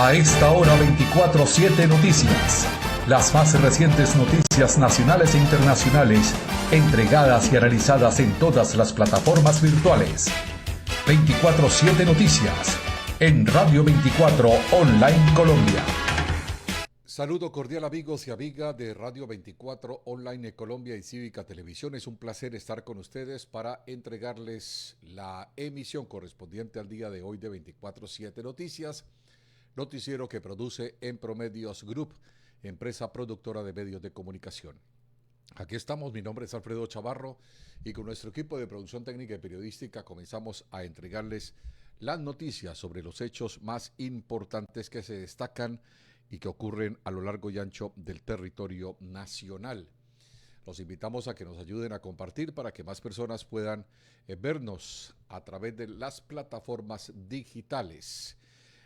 A esta hora 24/7 Noticias. Las más recientes noticias nacionales e internacionales, entregadas y analizadas en todas las plataformas virtuales. 24/7 Noticias, en Radio 24 Online Colombia. Saludo cordial amigos y amigas de Radio 24 Online Colombia y Cívica Televisión. Es un placer estar con ustedes para entregarles la emisión correspondiente al día de hoy de 24/7 Noticias, noticiero que produce Empromedios Group, empresa productora de medios de comunicación. Aquí estamos, mi nombre es Alfredo Chavarro y con nuestro equipo de producción técnica y periodística comenzamos a entregarles las noticias sobre los hechos más importantes que se destacan y que ocurren a lo largo y ancho del territorio nacional. Los invitamos a que nos ayuden a compartir para que más personas puedan vernos a través de las plataformas digitales.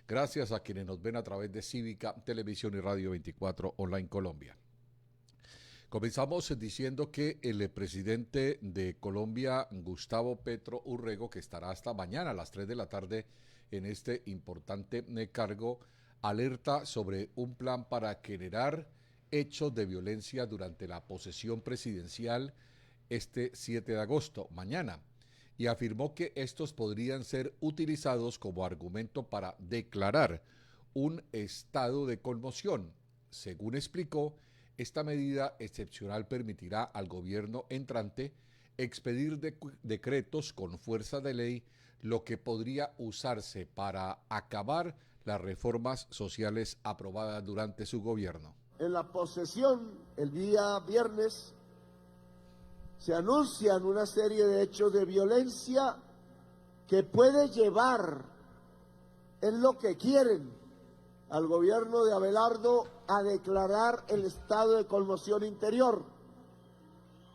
Gracias a quienes nos ven a través de Cívica Televisión y Radio 24 Online Colombia. Comenzamos diciendo que el presidente de Colombia, Gustavo Petro Urrego, que estará hasta mañana a las 3 de la tarde en este importante cargo, alerta sobre un plan para generar hechos de violencia durante la posesión presidencial este 7 de agosto, mañana, y afirmó que estos podrían ser utilizados como argumento para declarar un estado de conmoción. Según explicó, esta medida excepcional permitirá al gobierno entrante expedir decretos con fuerza de ley, lo que podría usarse para acabar las reformas sociales aprobadas durante su gobierno. En la posesión, el día viernes, se anuncian una serie de hechos de violencia que puede llevar, en lo que quieren, al gobierno de Abelardo a declarar el estado de conmoción interior.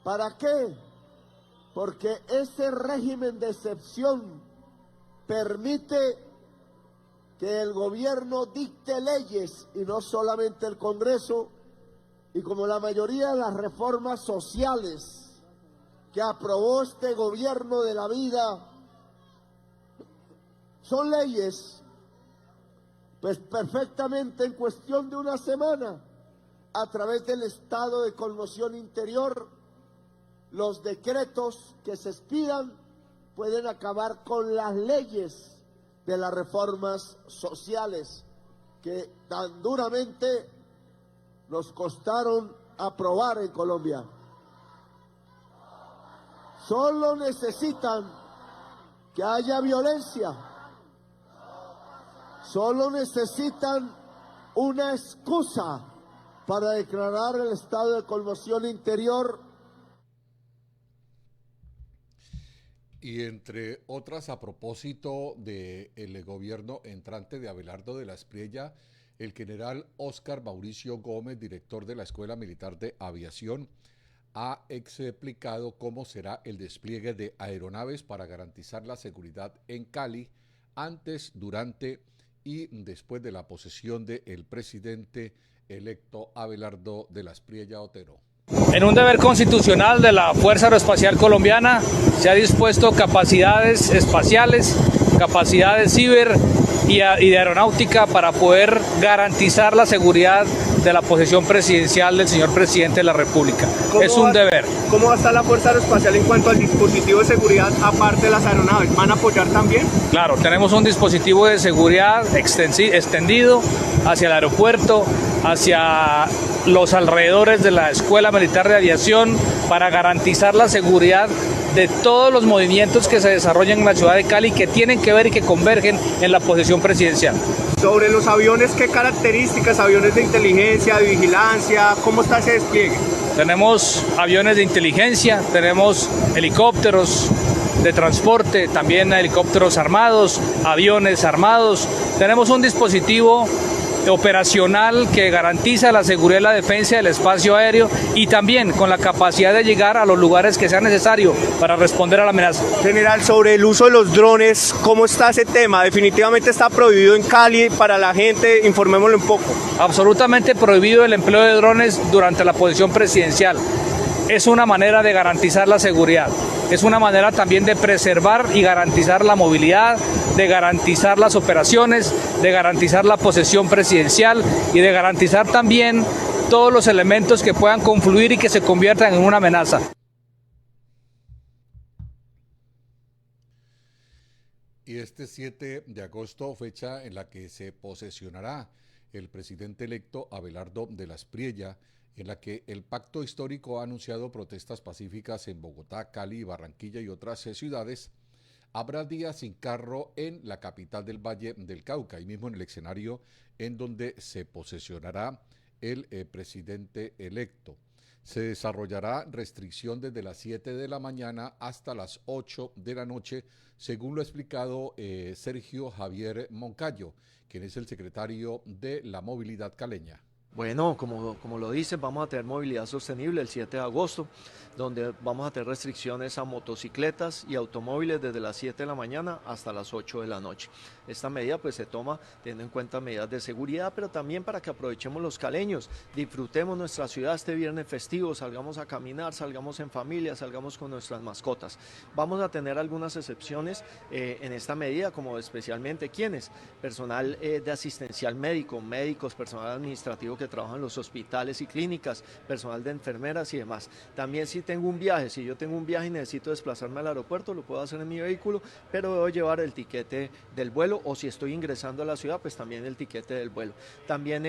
¿Para qué? Porque ese régimen de excepción permite que el gobierno dicte leyes y no solamente el Congreso, y como la mayoría de las reformas sociales que aprobó este gobierno de la vida son leyes, pues perfectamente en cuestión de una semana, a través del estado de conmoción interior, los decretos que se expidan pueden acabar con las leyes de las reformas sociales que tan duramente nos costaron aprobar en Colombia. Solo necesitan que haya violencia, solo necesitan una excusa para declarar el estado de conmoción interior. Y entre otras, a propósito del gobierno entrante de Abelardo de la Espriella, el general Óscar Mauricio Gómez, director de la Escuela Militar de Aviación, ha explicado cómo será el despliegue de aeronaves para garantizar la seguridad en Cali antes, durante y después de la posesión del presidente electo Abelardo de la Espriella Otero. En un deber constitucional de la Fuerza Aeroespacial Colombiana se ha dispuesto capacidades espaciales, capacidades ciber y de aeronáutica para poder garantizar la seguridad de la posesión presidencial del señor presidente de la República. Es un deber. ¿Cómo va a estar la Fuerza Aeroespacial en cuanto al dispositivo de seguridad aparte de las aeronaves? ¿Van a apoyar también? Claro, tenemos un dispositivo de seguridad extendido hacia el aeropuerto, hacia los alrededores de la Escuela Militar de Aviación para garantizar la seguridad de todos los movimientos que se desarrollan en la ciudad de Cali que tienen que ver y que convergen en la posesión presidencial. Sobre los aviones, ¿qué características? ¿Aviones de inteligencia, de vigilancia? ¿Cómo está ese despliegue? Tenemos aviones de inteligencia, tenemos helicópteros de transporte, también helicópteros armados, aviones armados. Tenemos un dispositivo operacional que garantiza la seguridad y la defensa del espacio aéreo y también con la capacidad de llegar a los lugares que sea necesario para responder a la amenaza. General, sobre el uso de los drones, ¿cómo está ese tema? Definitivamente está prohibido en Cali para la gente, informémosle un poco. Absolutamente prohibido el empleo de drones durante la posesión presidencial. Es una manera de garantizar la seguridad. es una manera también de preservar y garantizar la movilidad, de garantizar las operaciones, de garantizar la posesión presidencial y de garantizar también todos los elementos que puedan confluir y que se conviertan en una amenaza. Y este 7 de agosto, fecha en la que se posesionará el presidente electo Abelardo de la Espriella, en la que el pacto histórico ha anunciado protestas pacíficas en Bogotá, Cali, Barranquilla y otras ciudades, habrá días sin carro en la capital del Valle del Cauca, ahí mismo en el escenario en donde se posesionará el presidente electo. Se desarrollará restricción desde las 7 de la mañana hasta las 8 de la noche, según lo ha explicado Sergio Javier Moncayo, quien es el secretario de la Movilidad Caleña. Bueno, como lo dice, vamos a tener movilidad sostenible el 7 de agosto, donde vamos a tener restricciones a motocicletas y automóviles desde las 7 de la mañana hasta las 8 de la noche. Esta medida pues se toma teniendo en cuenta medidas de seguridad, pero también para que aprovechemos los caleños, disfrutemos nuestra ciudad este viernes festivo, salgamos a caminar, salgamos en familia, salgamos con nuestras mascotas. Vamos a tener algunas excepciones en esta medida, como especialmente ¿quiénes? Personal de asistencial médico, médicos, personal administrativo que trabajan en los hospitales y clínicas, personal de enfermeras y demás. También si yo tengo un viaje y necesito desplazarme al aeropuerto, lo puedo hacer en mi vehículo, pero debo llevar el tiquete del vuelo, o si estoy ingresando a la ciudad, pues también el tiquete del vuelo. También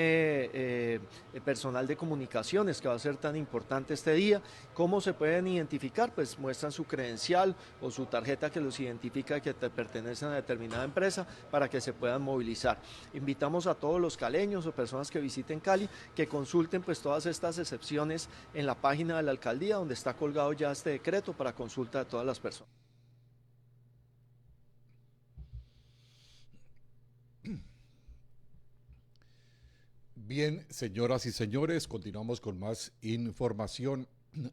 personal de comunicaciones, que va a ser tan importante este día. ¿Cómo se pueden identificar? Pues muestran su credencial o su tarjeta que los identifica que pertenecen a determinada empresa para que se puedan movilizar. Invitamos a todos los caleños o personas que visiten Cali que consulten pues todas estas excepciones en la página de la alcaldía, donde está colgado ya este decreto para consulta de todas las personas. Bien, señoras y señores, continuamos con más información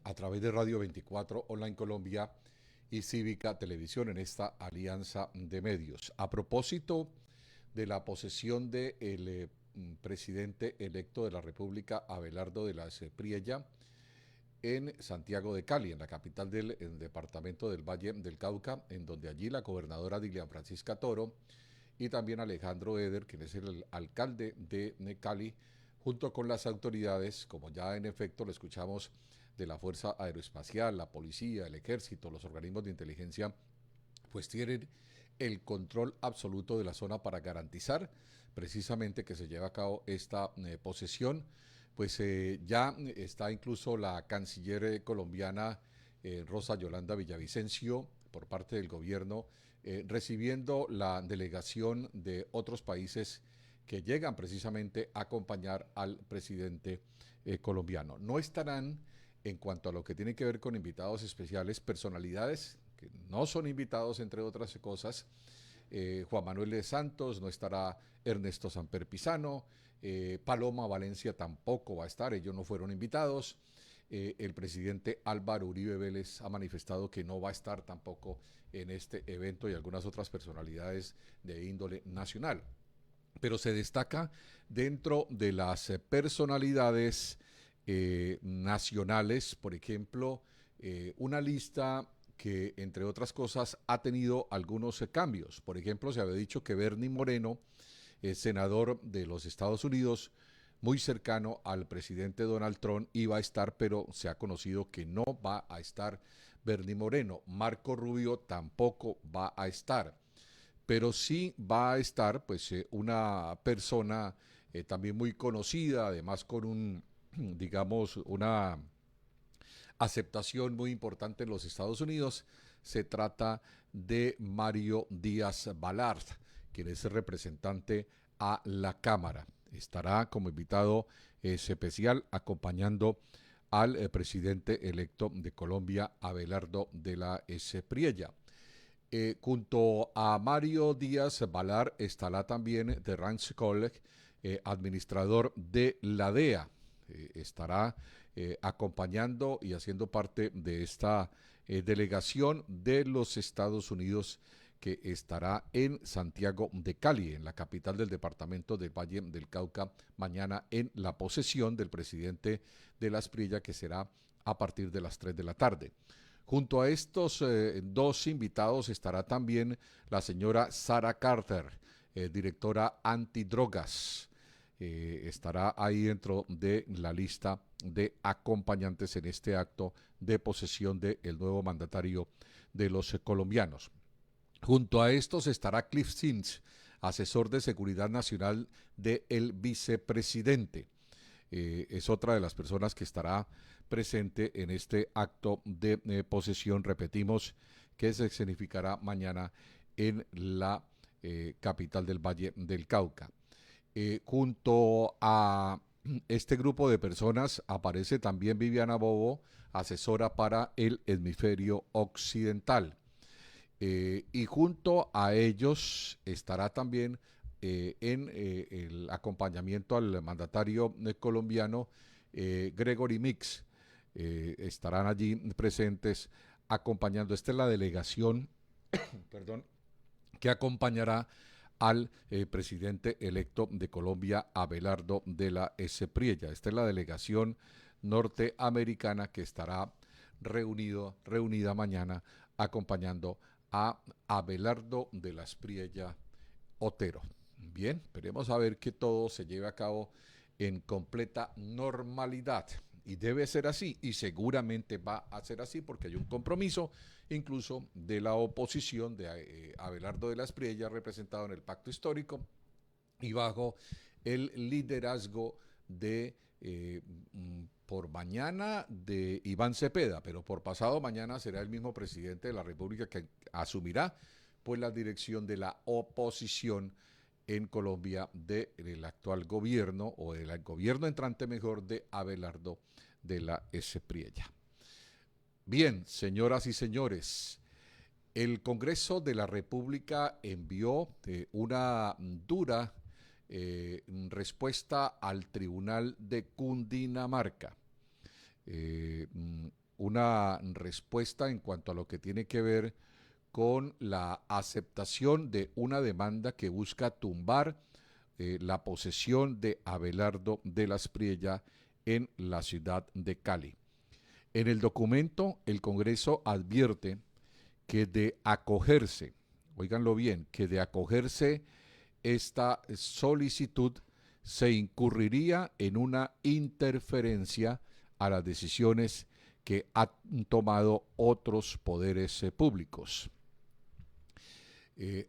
a través de Radio 24 Online Colombia y Cívica Televisión en esta alianza de medios. A propósito de la posesión del presidente electo de la República, Abelardo de la Espriella, en Santiago de Cali, en la capital del departamento del Valle del Cauca, en donde allí la gobernadora Dilian Francisca Toro y también Alejandro Eder, quien es el alcalde de Cali, junto con las autoridades, como ya en efecto lo escuchamos, de la Fuerza Aeroespacial, la policía, el ejército, los organismos de inteligencia, pues tienen el control absoluto de la zona para garantizar precisamente que se lleve a cabo esta posesión. Pues ya está incluso la canciller colombiana Rosa Yolanda Villavicencio, por parte del gobierno, recibiendo la delegación de otros países que llegan precisamente a acompañar al presidente colombiano. No estarán, en cuanto a lo que tiene que ver con invitados especiales, personalidades que no son invitados, entre otras cosas. Juan Manuel de Santos, no estará Ernesto Samper Pizano, Paloma Valencia tampoco va a estar, ellos no fueron invitados. El presidente Álvaro Uribe Vélez ha manifestado que no va a estar tampoco en este evento, y algunas otras personalidades de índole nacional. Pero se destaca dentro de las personalidades nacionales, por ejemplo, una lista que, entre otras cosas, ha tenido algunos cambios. Por ejemplo, se había dicho que Bernie Moreno, senador de los Estados Unidos, muy cercano al presidente Donald Trump, iba a estar, pero se ha conocido que no va a estar Bernie Moreno. Marco Rubio tampoco va a estar, pero sí va a estar pues una persona también muy conocida, además con una aceptación muy importante en los Estados Unidos. Se trata de Mario Díaz Balart, quien es el representante a la Cámara. Estará como invitado especial acompañando al presidente electo de Colombia, Abelardo de la Espriella. Junto a Mario Díaz Balart estará también Terrence College, administrador de la DEA. Estará acompañando y haciendo parte de esta delegación de los Estados Unidos, que estará en Santiago de Cali, en la capital del departamento del Valle del Cauca, mañana en la posesión del presidente de la Espriella, que será a partir de las 3 de la tarde. Junto a estos dos invitados estará también la señora Sarah Carter, directora antidrogas. Estará ahí dentro de la lista de acompañantes en este acto de posesión del nuevo mandatario de los colombianos. Junto a estos estará Cliff Sims, asesor de seguridad nacional del vicepresidente. Es otra de las personas que estará presente en este acto de posesión, repetimos, que se significará mañana en la capital del Valle del Cauca. Junto a este grupo de personas aparece también Viviana Bobo, asesora para el hemisferio occidental. Y junto a ellos estará también en el acompañamiento al mandatario colombiano Gregory Mix. Estarán allí presentes acompañando. Esta es la delegación perdón, que acompañará al presidente electo de Colombia, Abelardo de la Espriella. Esta es la delegación norteamericana que estará reunida mañana acompañando a Abelardo de la Espriella Otero. Bien, esperemos a ver que todo se lleve a cabo en completa normalidad. Y debe ser así, y seguramente va a ser así, porque hay un compromiso incluso de la oposición de Abelardo de la Espriella, representado en el Pacto Histórico, y bajo el liderazgo de por mañana de Iván Cepeda, pero por pasado mañana será el mismo presidente de la República que asumirá pues la dirección de la oposición en Colombia del actual gobierno, o del gobierno entrante mejor, de Abelardo de la Espriella. Bien, señoras y señores, el Congreso de la República envió una dura respuesta al Tribunal de Cundinamarca. Una respuesta en cuanto a lo que tiene que ver con la aceptación de una demanda que busca tumbar la posesión de Abelardo de la Espriella en la ciudad de Cali. En el documento, el Congreso advierte que de acogerse, óiganlo bien, que de acogerse esta solicitud se incurriría en una interferencia a las decisiones que han tomado otros poderes públicos.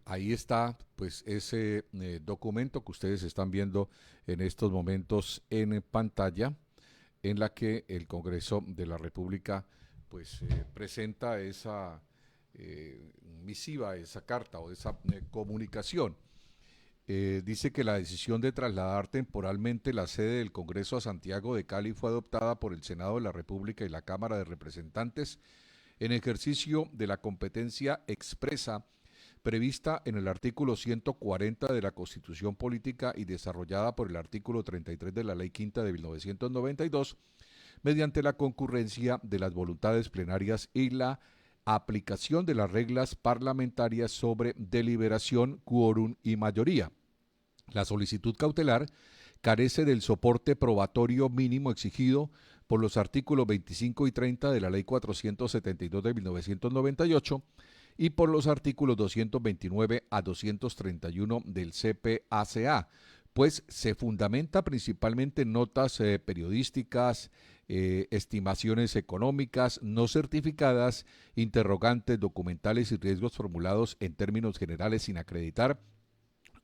Ahí está pues ese documento que ustedes están viendo en estos momentos en pantalla, en la que el Congreso de la República pues presenta esa misiva, esa carta o esa comunicación. Dice que la decisión de trasladar temporalmente la sede del Congreso a Santiago de Cali fue adoptada por el Senado de la República y la Cámara de Representantes en ejercicio de la competencia expresa prevista en el artículo 140 de la Constitución Política y desarrollada por el artículo 33 de la Ley Quinta de 1992, mediante la concurrencia de las voluntades plenarias y la aplicación de las reglas parlamentarias sobre deliberación, quórum y mayoría. La solicitud cautelar carece del soporte probatorio mínimo exigido por los artículos 25 y 30 de la Ley 472 de 1998 y por los artículos 229 a 231 del CPACA, pues se fundamenta principalmente en notas periodísticas, estimaciones económicas no certificadas, interrogantes documentales y riesgos formulados en términos generales sin acreditar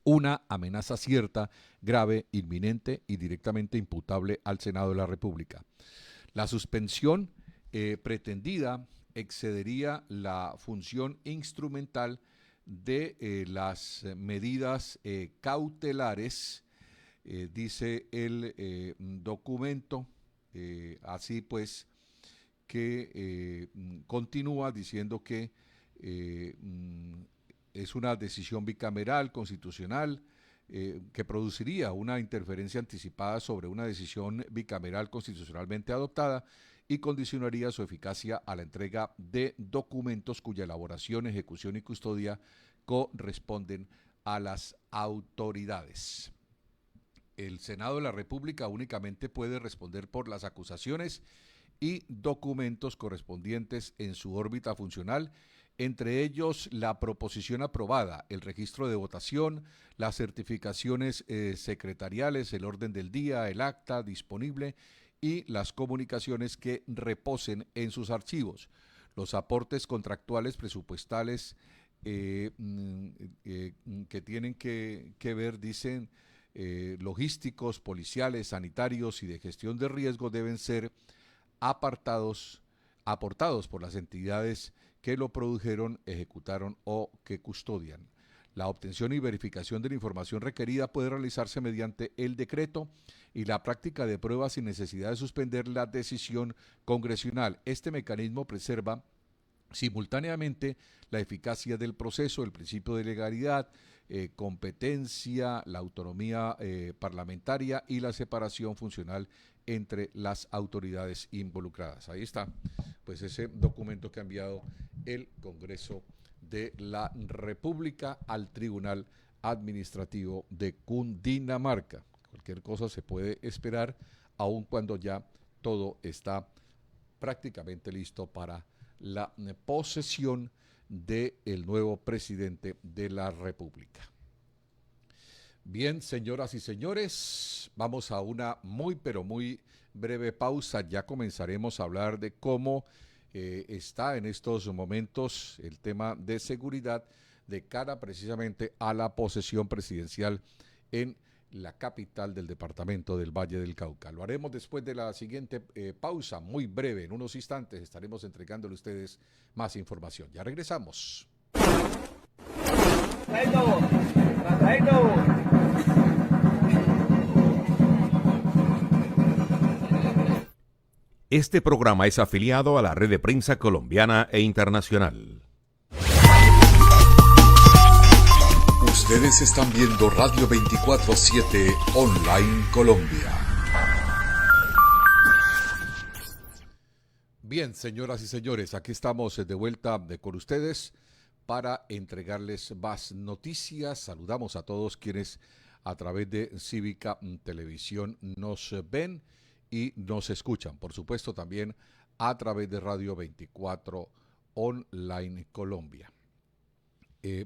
una amenaza cierta, grave, inminente y directamente imputable al Senado de la República. La suspensión pretendida excedería la función instrumental de las medidas cautelares, dice el documento, así pues que continúa diciendo que es una decisión bicameral, constitucional, que produciría una interferencia anticipada sobre una decisión bicameral constitucionalmente adoptada y condicionaría su eficacia a la entrega de documentos cuya elaboración, ejecución y custodia corresponden a las autoridades. El Senado de la República únicamente puede responder por las acusaciones y documentos correspondientes en su órbita funcional, entre ellos la proposición aprobada, el registro de votación, las certificaciones secretariales, el orden del día, el acta disponible y las comunicaciones que reposen en sus archivos. Los aportes contractuales presupuestales que tienen que ver, dicen, logísticos, policiales, sanitarios y de gestión de riesgo deben ser aportados por las entidades que lo produjeron, ejecutaron o que custodian. La obtención y verificación de la información requerida puede realizarse mediante el decreto y la práctica de pruebas sin necesidad de suspender la decisión congresional. Este mecanismo preserva simultáneamente la eficacia del proceso, el principio de legalidad, competencia, la autonomía parlamentaria y la separación funcional entre las autoridades involucradas. Ahí está, pues, ese documento que ha enviado el Congreso de la República al Tribunal Administrativo de Cundinamarca. Cualquier cosa se puede esperar, aun cuando ya todo está prácticamente listo para la posesión del nuevo presidente de la República. Bien, señoras y señores, vamos a una muy breve pausa. Ya comenzaremos a hablar de cómo está en estos momentos el tema de seguridad de cara precisamente a la posesión presidencial en la capital del departamento del Valle del Cauca. Lo haremos después de la siguiente pausa, muy breve. En unos instantes estaremos entregándole a ustedes más información. Ya regresamos. Este programa es afiliado a la Red de Prensa Colombiana e Internacional. Ustedes están viendo Radio 24/7 Online Colombia. Bien, señoras y señores, aquí estamos de vuelta con ustedes para entregarles más noticias. Saludamos a todos quienes a través de Cívica Televisión nos ven y nos escuchan. Por supuesto, también a través de Radio 24 Online Colombia.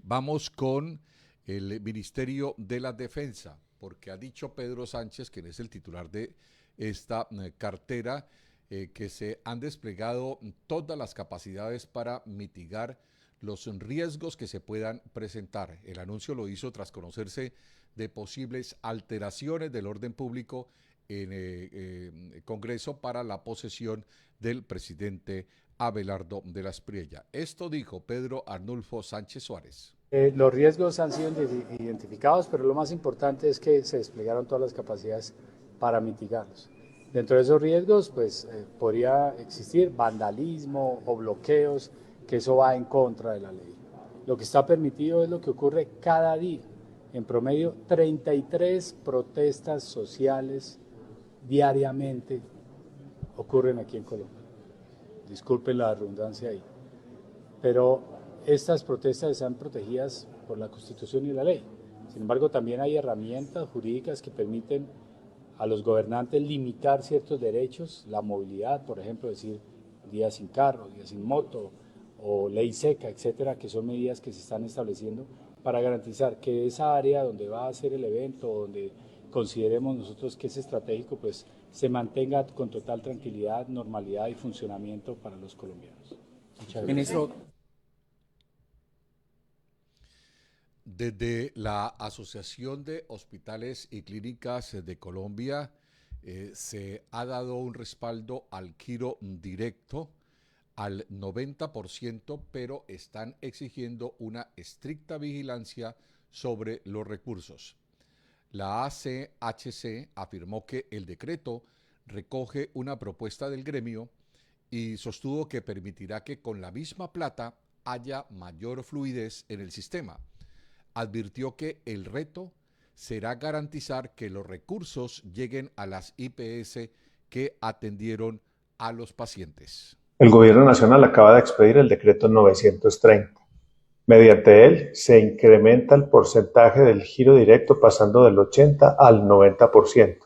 Vamos con el Ministerio de la Defensa, porque ha dicho Pedro Sánchez, quien es el titular de esta cartera, que se han desplegado todas las capacidades para mitigar los riesgos que se puedan presentar. El anuncio lo hizo tras conocerse de posibles alteraciones del orden público en el Congreso para la posesión del presidente Abelardo de la Espriella. Esto dijo Pedro Arnulfo Sánchez Suárez. Los riesgos han sido identificados, pero lo más importante es que se desplegaron todas las capacidades para mitigarlos. Dentro de esos riesgos, pues podría existir vandalismo o bloqueos, que eso va en contra de la ley. Lo que está permitido es lo que ocurre cada día. En promedio, 33 protestas sociales diariamente ocurren aquí en Colombia. Disculpen la redundancia ahí. Pero estas protestas están protegidas por la Constitución y la ley. Sin embargo, también hay herramientas jurídicas que permiten a los gobernantes limitar ciertos derechos, la movilidad, por ejemplo, decir días sin carro, días sin moto, o ley seca, etcétera, que son medidas que se están estableciendo para garantizar que esa área donde va a ser el evento, donde consideremos nosotros que es estratégico, pues se mantenga con total tranquilidad, normalidad y funcionamiento para los colombianos. Muchas gracias. Ministro, desde la Asociación de Hospitales y Clínicas de Colombia se ha dado un respaldo al giro directo al 90%, pero están exigiendo una estricta vigilancia sobre los recursos. La ACHC afirmó que el decreto recoge una propuesta del gremio y sostuvo que permitirá que con la misma plata haya mayor fluidez en el sistema. Advirtió que el reto será garantizar que los recursos lleguen a las IPS que atendieron a los pacientes. El Gobierno Nacional acaba de expedir el decreto 930. Mediante él se incrementa el porcentaje del giro directo pasando del 80 al 90%.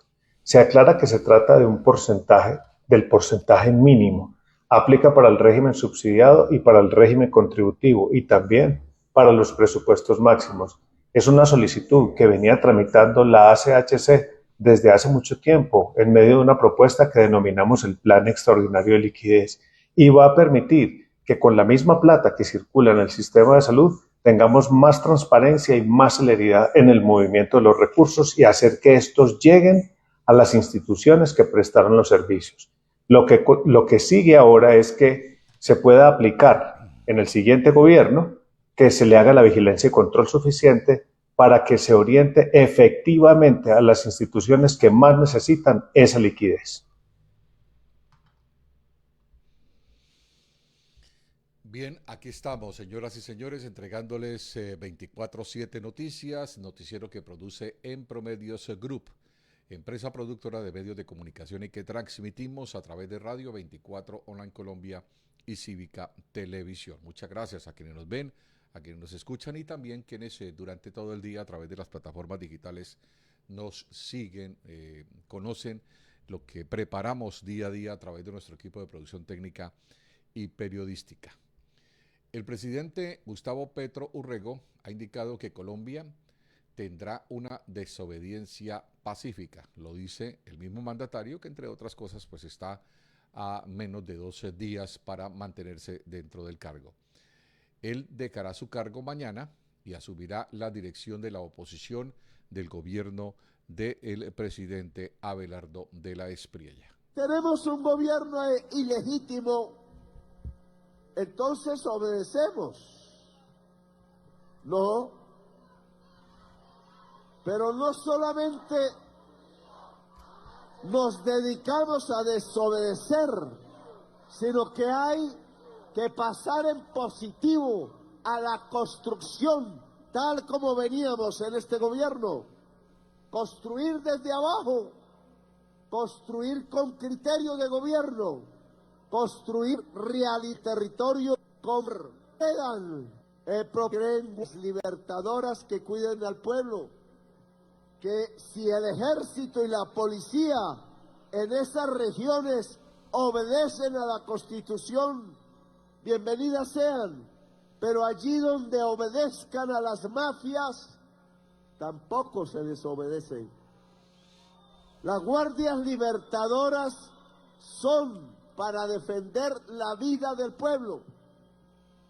Se aclara que se trata de un porcentaje del porcentaje mínimo. Aplica para el régimen subsidiado y para el régimen contributivo y también para los presupuestos máximos. Es una solicitud que venía tramitando la ACHC desde hace mucho tiempo en medio de una propuesta que denominamos el Plan Extraordinario de Liquidez y va a permitir que con la misma plata que circula en el sistema de salud tengamos más transparencia y más celeridad en el movimiento de los recursos y hacer que estos lleguen a las instituciones que prestaron los servicios. Lo que sigue ahora es que se pueda aplicar en el siguiente gobierno, que se le haga la vigilancia y control suficiente para que se oriente efectivamente a las instituciones que más necesitan esa liquidez. Bien, aquí estamos, señoras y señores, entregándoles 24/7 Noticias, noticiero que produce En Promedios Group, empresa productora de medios de comunicación y que transmitimos a través de Radio 24 Online Colombia y Cívica Televisión. Muchas gracias a quienes nos ven, a quienes nos escuchan y también quienes durante todo el día a través de las plataformas digitales nos siguen, conocen lo que preparamos día a día a través de nuestro equipo de producción técnica y periodística. El presidente Gustavo Petro Urrego ha indicado que Colombia tendrá una desobediencia pacífica. Lo dice el mismo mandatario que, entre otras cosas, pues está a menos de 12 días para mantenerse dentro del cargo. Él dejará su cargo mañana y asumirá la dirección de la oposición del gobierno del presidente Abelardo de la Espriella. Tenemos un gobierno ilegítimo, entonces obedecemos. No, pero no solamente nos dedicamos a desobedecer, sino que hay que pasar en positivo a la construcción, tal como veníamos en este gobierno. Construir desde abajo, construir con criterio de gobierno, construir real y territorio con libertadoras que cuiden al pueblo, que si el ejército y la policía en esas regiones obedecen a la Constitución, bienvenidas sean, pero allí donde obedezcan a las mafias, tampoco se les obedece. Las guardias libertadoras son para defender la vida del pueblo,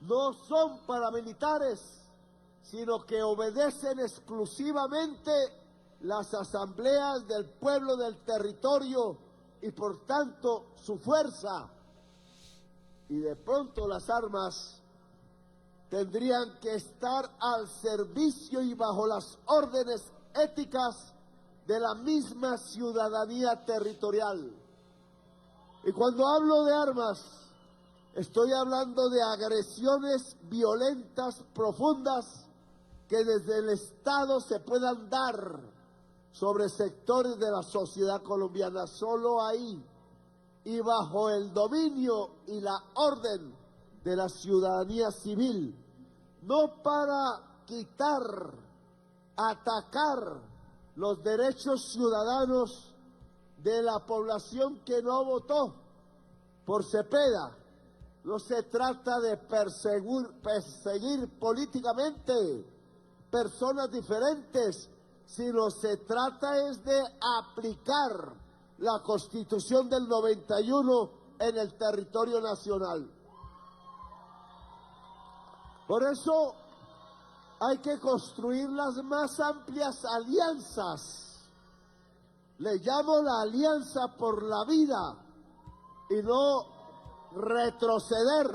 no son paramilitares, sino que obedecen exclusivamente las asambleas del pueblo del territorio y por tanto su fuerza. Y de pronto las armas tendrían que estar al servicio y bajo las órdenes éticas de la misma ciudadanía territorial. Y cuando hablo de armas, estoy hablando de agresiones violentas profundas que desde el Estado se puedan dar sobre sectores de la sociedad colombiana. Solo ahí y bajo el dominio y la orden de la ciudadanía civil, no para quitar, atacar los derechos ciudadanos de la población que no votó por Cepeda. No se trata de perseguir políticamente personas diferentes, sino se trata es de aplicar la Constitución del 91 en el territorio nacional. Por eso hay que construir las más amplias alianzas. Le llamo la alianza por la vida y no retroceder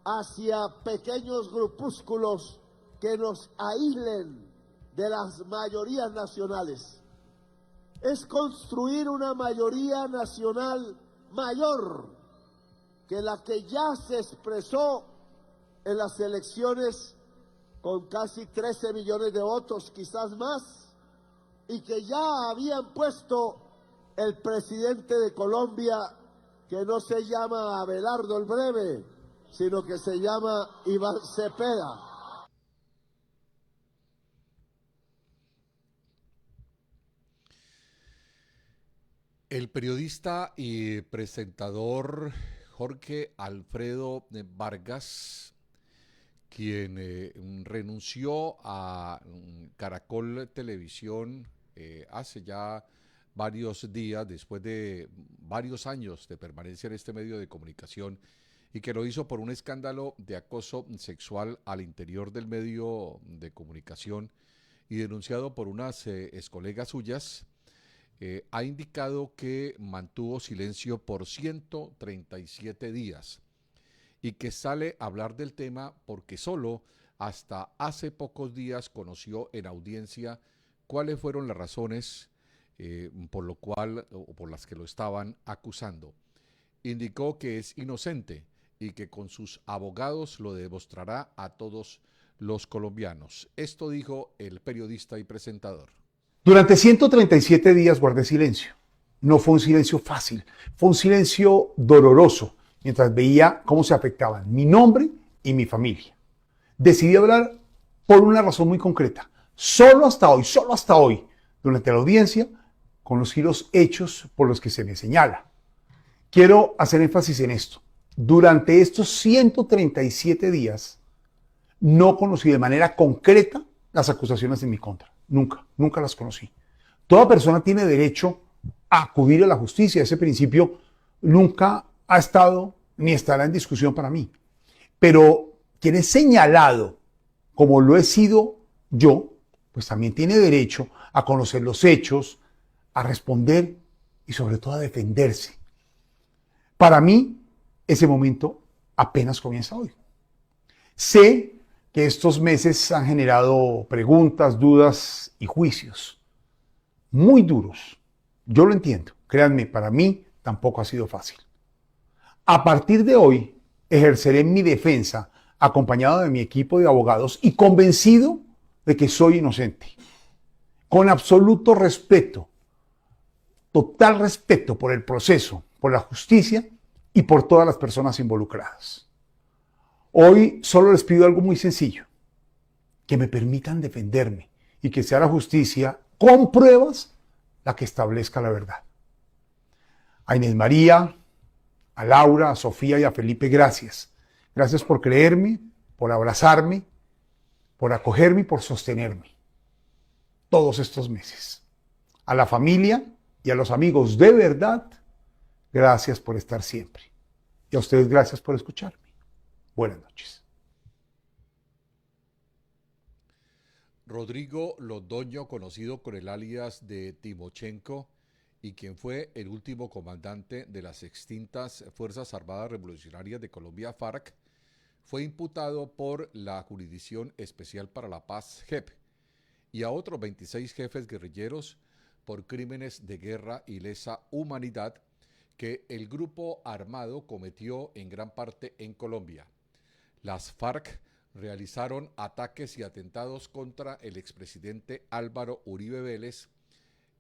hacia pequeños grupúsculos que nos aíslen de las mayorías nacionales. Es construir una mayoría nacional mayor que la que ya se expresó en las elecciones con casi 13 millones de votos, quizás más, y que ya habían puesto el presidente de Colombia, que no se llama Abelardo el Breve, sino que se llama Iván Cepeda. El periodista y presentador Jorge Alfredo Vargas, quien renunció a Caracol Televisión hace ya varios días, después de varios años de permanencia en este medio de comunicación, y que lo hizo por un escándalo de acoso sexual al interior del medio de comunicación y denunciado por unas excolegas suyas, ha indicado que mantuvo silencio por 137 días y que sale a hablar del tema porque solo hasta hace pocos días conoció en audiencia cuáles fueron las razones por las que lo estaban acusando. Indicó que es inocente y que con sus abogados lo demostrará a todos los colombianos. Esto dijo el periodista y presentador. Durante 137 días guardé silencio. No fue un silencio fácil, fue un silencio doloroso, mientras veía cómo se afectaban mi nombre y mi familia. Decidí hablar por una razón muy concreta. Solo hasta hoy, durante la audiencia, conocí los hechos por los que se me señala. Quiero hacer énfasis en esto. Durante estos 137 días, no conocí de manera concreta las acusaciones en mi contra. Nunca las conocí. Toda persona tiene derecho a acudir a la justicia. Ese principio nunca ha estado ni estará en discusión para mí. Pero quien es señalado como lo he sido yo, pues también tiene derecho a conocer los hechos, a responder y sobre todo a defenderse. Para mí, ese momento apenas comienza hoy. Sé que estos meses han generado preguntas, dudas y juicios muy duros. Yo lo entiendo. Créanme, para mí tampoco ha sido fácil. A partir de hoy, ejerceré mi defensa acompañado de mi equipo de abogados y convencido de que soy inocente. Con absoluto respeto, total respeto por el proceso, por la justicia y por todas las personas involucradas. Hoy solo les pido algo muy sencillo, que me permitan defenderme y que sea la justicia con pruebas la que establezca la verdad. A Inés María, a Laura, a Sofía y a Felipe, gracias. Gracias por creerme, por abrazarme, por acogerme y por sostenerme todos estos meses. A la familia y a los amigos de verdad, gracias por estar siempre. Y a ustedes, gracias por escucharme. Buenas noches. Rodrigo Londoño, conocido con el alias de Timochenko, y quien fue el último comandante de las extintas Fuerzas Armadas Revolucionarias de Colombia, FARC, fue imputado por la Jurisdicción Especial para la Paz, JEP, y a otros 26 jefes guerrilleros por crímenes de guerra y lesa humanidad que el grupo armado cometió en gran parte en Colombia. Las FARC realizaron ataques y atentados contra el expresidente Álvaro Uribe Vélez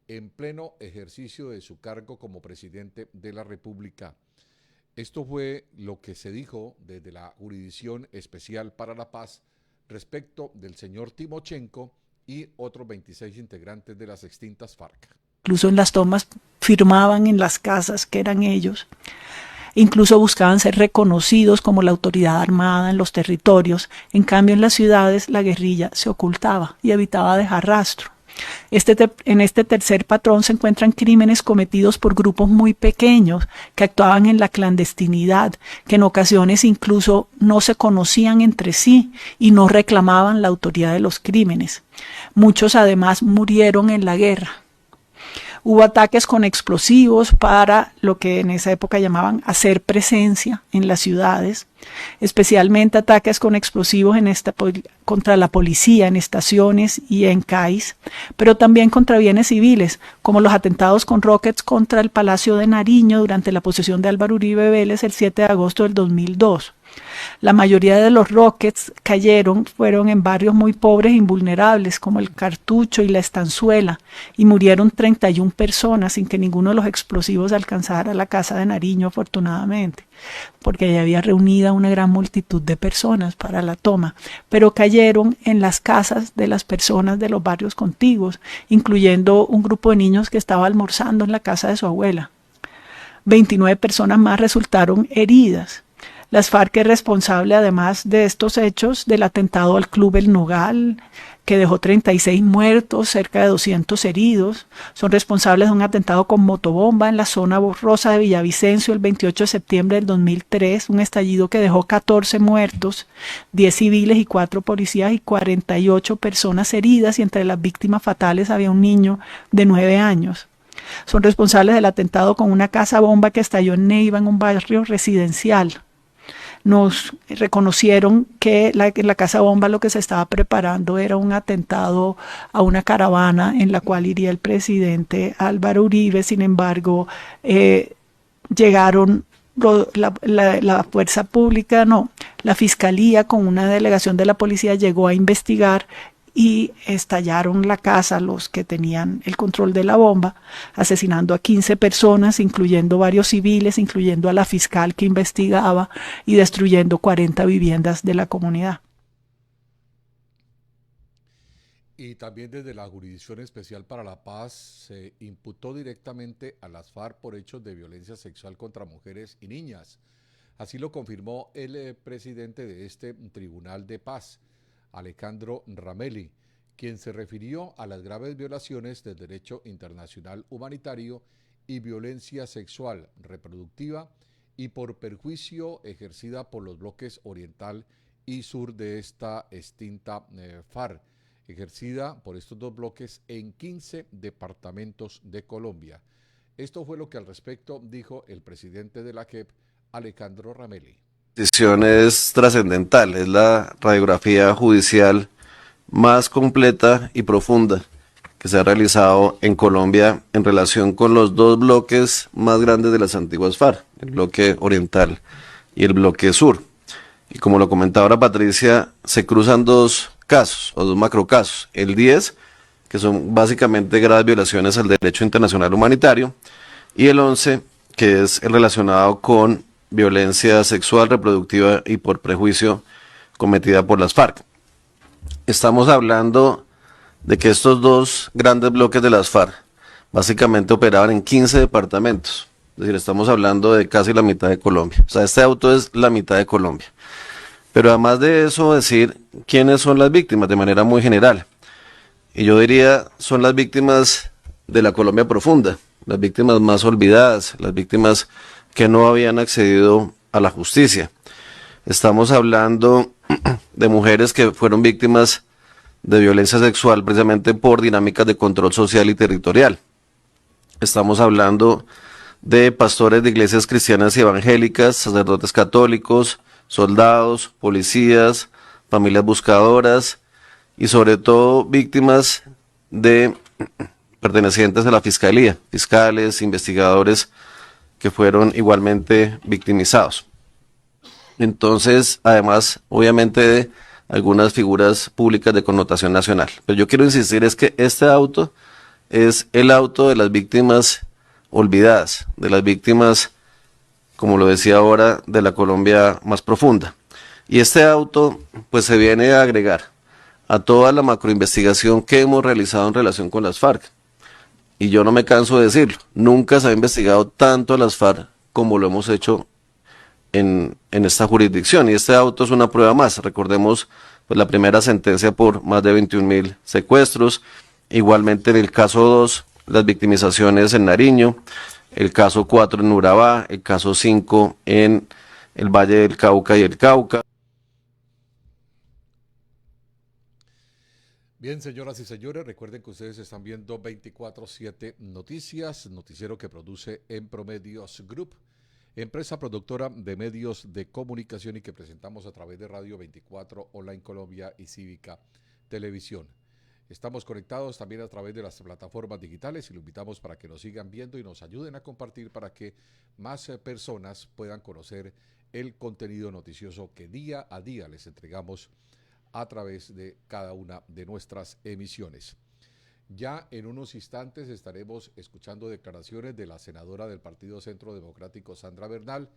en pleno ejercicio de su cargo como presidente de la República. Esto fue lo que se dijo desde la Jurisdicción Especial para la Paz respecto del señor Timochenko y otros 26 integrantes de las extintas FARC. Incluso en las tomas firmaban en las casas que eran ellos. Incluso buscaban ser reconocidos como la autoridad armada en los territorios. En cambio, en las ciudades la guerrilla se ocultaba y evitaba dejar rastro. En este tercer patrón se encuentran crímenes cometidos por grupos muy pequeños que actuaban en la clandestinidad, que en ocasiones incluso no se conocían entre sí y no reclamaban la autoridad de los crímenes. Muchos además murieron en la guerra. Hubo ataques con explosivos para lo que en esa época llamaban hacer presencia en las ciudades, especialmente ataques con explosivos contra la policía en estaciones y en CAIs, pero también contra bienes civiles, como los atentados con rockets contra el Palacio de Nariño durante la posesión de Álvaro Uribe Vélez el 7 de agosto del 2002. La mayoría de los rockets fueron en barrios muy pobres e invulnerables, como el Cartucho y la Estanzuela, y murieron 31 personas sin que ninguno de los explosivos alcanzara la casa de Nariño, afortunadamente, porque allí había reunida una gran multitud de personas para la toma, pero cayeron en las casas de las personas de los barrios contiguos, incluyendo un grupo de niños que estaba almorzando en la casa de su abuela. 29 personas más resultaron heridas. Las FARC es responsable, además de estos hechos, del atentado al Club El Nogal, que dejó 36 muertos, cerca de 200 heridos. Son responsables de un atentado con motobomba en la zona borrosa de Villavicencio el 28 de septiembre del 2003, un estallido que dejó 14 muertos, 10 civiles y 4 policías y 48 personas heridas, y entre las víctimas fatales había un niño de 9 años. Son responsables del atentado con una casa bomba que estalló en Neiva, en un barrio residencial. Nos reconocieron que en la casa bomba lo que se estaba preparando era un atentado a una caravana en la cual iría el presidente Álvaro Uribe. Sin embargo, llegaron la fuerza pública, la fiscalía con una delegación de la policía llegó a investigar y estallaron la casa los que tenían el control de la bomba, asesinando a 15 personas, incluyendo varios civiles, incluyendo a la fiscal que investigaba, y destruyendo 40 viviendas de la comunidad. Y también desde la Jurisdicción Especial para la Paz se imputó directamente a las FARC por hechos de violencia sexual contra mujeres y niñas. Así lo confirmó el presidente de este Tribunal de Paz, Alejandro Ramelli, quien se refirió a las graves violaciones del derecho internacional humanitario y violencia sexual, reproductiva y por perjuicio ejercida por los bloques oriental y sur de esta extinta FARC, ejercida por estos dos bloques en 15 departamentos de Colombia. Esto fue lo que al respecto dijo el presidente de la JEP, Alejandro Ramelli. La decisión es trascendental, es la radiografía judicial más completa y profunda que se ha realizado en Colombia en relación con los dos bloques más grandes de las antiguas FARC, el bloque oriental y el bloque sur. Y como lo comentaba ahora Patricia, se cruzan dos casos, o dos macrocasos, el 10, que son básicamente graves violaciones al derecho internacional humanitario, y el 11, que es el relacionado con violencia sexual, reproductiva y por prejuicio cometida por las FARC. Estamos hablando de que estos dos grandes bloques de las FARC básicamente operaban en 15 departamentos, es decir, estamos hablando de casi la mitad de Colombia. O sea, este auto es la mitad de Colombia. Pero además de eso, decir quiénes son las víctimas de manera muy general. Y yo diría, son las víctimas de la Colombia profunda, las víctimas más olvidadas, las víctimas que no habían accedido a la justicia. Estamos hablando de mujeres que fueron víctimas de violencia sexual precisamente por dinámicas de control social y territorial. Estamos hablando de pastores de iglesias cristianas y evangélicas, sacerdotes católicos, soldados, policías, familias buscadoras y sobre todo víctimas de pertenecientes a la fiscalía, fiscales, investigadores que fueron igualmente victimizados. Entonces, además, obviamente, de algunas figuras públicas de connotación nacional. Pero yo quiero insistir es que este auto es el auto de las víctimas olvidadas, de las víctimas, como lo decía ahora, de la Colombia más profunda. Y este auto, pues se viene a agregar a toda la macroinvestigación que hemos realizado en relación con las FARC. Y yo no me canso de decirlo, nunca se ha investigado tanto a las FARC como lo hemos hecho en esta jurisdicción. Y este auto es una prueba más. Recordemos pues, la primera sentencia por más de 21.000 secuestros. Igualmente en el caso 2, las victimizaciones en Nariño. El caso 4 en Urabá. El caso 5 en el Valle del Cauca y el Cauca. Bien, señoras y señores, recuerden que ustedes están viendo 24/7 Noticias, noticiero que produce En Promedios Group, empresa productora de medios de comunicación y que presentamos a través de Radio 24 Online Colombia y Cívica Televisión. Estamos conectados también a través de las plataformas digitales y lo invitamos para que nos sigan viendo y nos ayuden a compartir para que más personas puedan conocer el contenido noticioso que día a día les entregamos a través de cada una de nuestras emisiones. Ya en unos instantes estaremos escuchando declaraciones de la senadora del Partido Centro Democrático, Sandra Bernal,